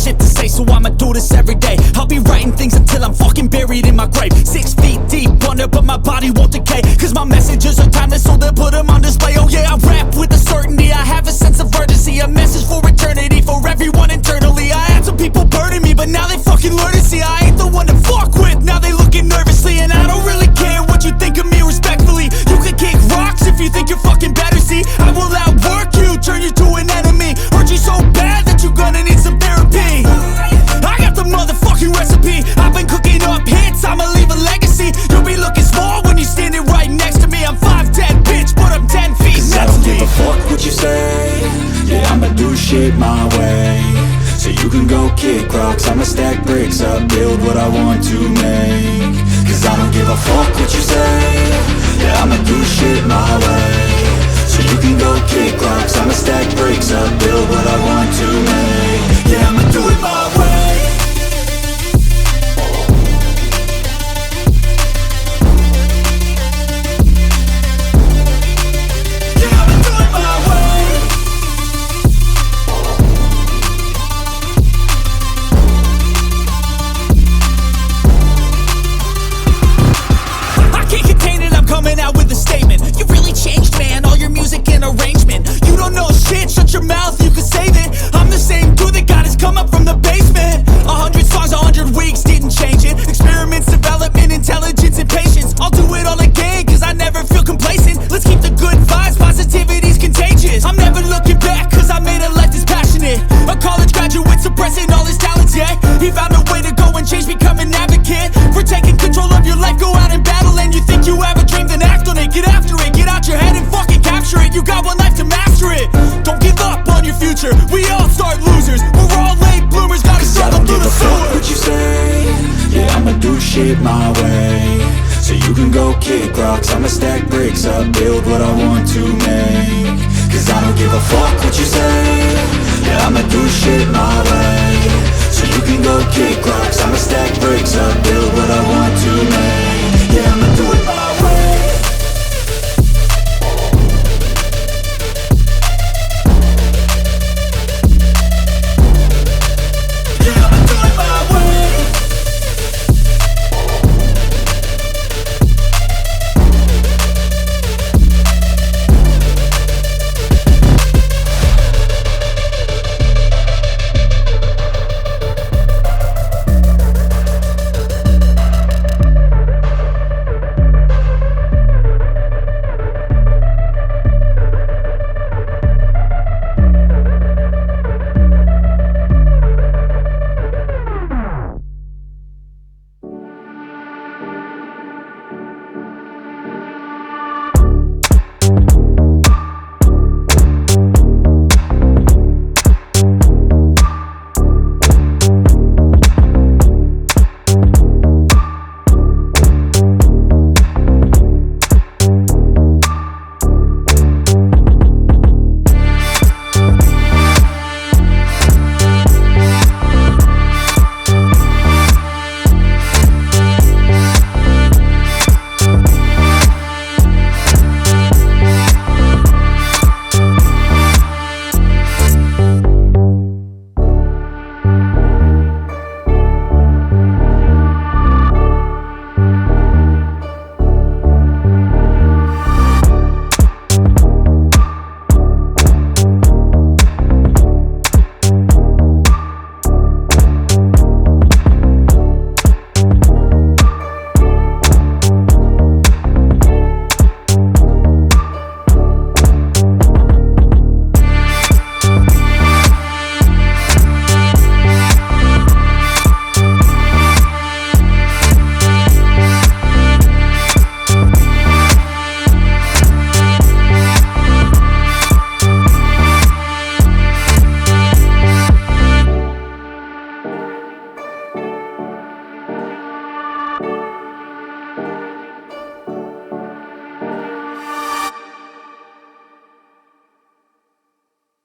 shit to say, so I'ma do this every day. I'll be writing things until I'm fucking buried in my grave. 6 feet deep under, but my body won't decay, cause my messages are timeless, so they'll put them on display. Oh yeah, I rap with a certainty, I have a sense of urgency, a message for eternity, for everyone internally. I had some people burning me, but now they fucking learn to see I ain't the one to fuck with. Now they looking nervously, and I don't really care what you think of me, respectfully. You can kick rocks if you think you're fucking better, see I will outwork you, turn you to an enemy, hurt you so bad that you're gonna need some therapy. I got the motherfucking recipe, I've been cooking up hits, I'ma leave a legacy. You'll be looking small when you're standing right next to me. I'm 5'10", bitch, but I'm 10 feet next to me. I don't give a fuck what you say, yeah, I'ma do shit my way. So you can go kick rocks, I'ma stack bricks up, build what I want to make. Cause I don't give a fuck what you say, yeah, I'ma do shit my way. So you can go kick rocks, I'ma stack bricks up, build what I want to make. Yeah, I'ma do it my way. Coming out with a statement. You really changed, man, all your music and arrangement. You don't know shit, shut your mouth, you can save it. I'm the same dude that got his come up from the basement. 100 songs, 100 weeks, didn't change it. Experiments, development, intelligence, and patience. I'll do it all again, cause I never feel complacent. Let's keep the good vibes, positivity's contagious. I'm never looking back, cause I made a life that's passionate. A college graduate suppressing all his talents, yeah. He found a way to go and change, become an advocate for taking control of your life, go out and battle. And you think you have a dream, then act on it. Get after it, get out your head and fucking capture it. You got one life to master it. Don't give up on your future, we all start losers. We're all late bloomers, gotta struggle through the sewer. I don't give a fuck what you say, yeah, I'ma do shit my way. So you can go kick rocks, I'ma stack bricks up, build what I want to make. Cause I don't give a fuck what you say, yeah, I'ma do shit my way. So you can go kick rocks, I'ma stack bricks up, build what I want to make. Yeah, I'ma do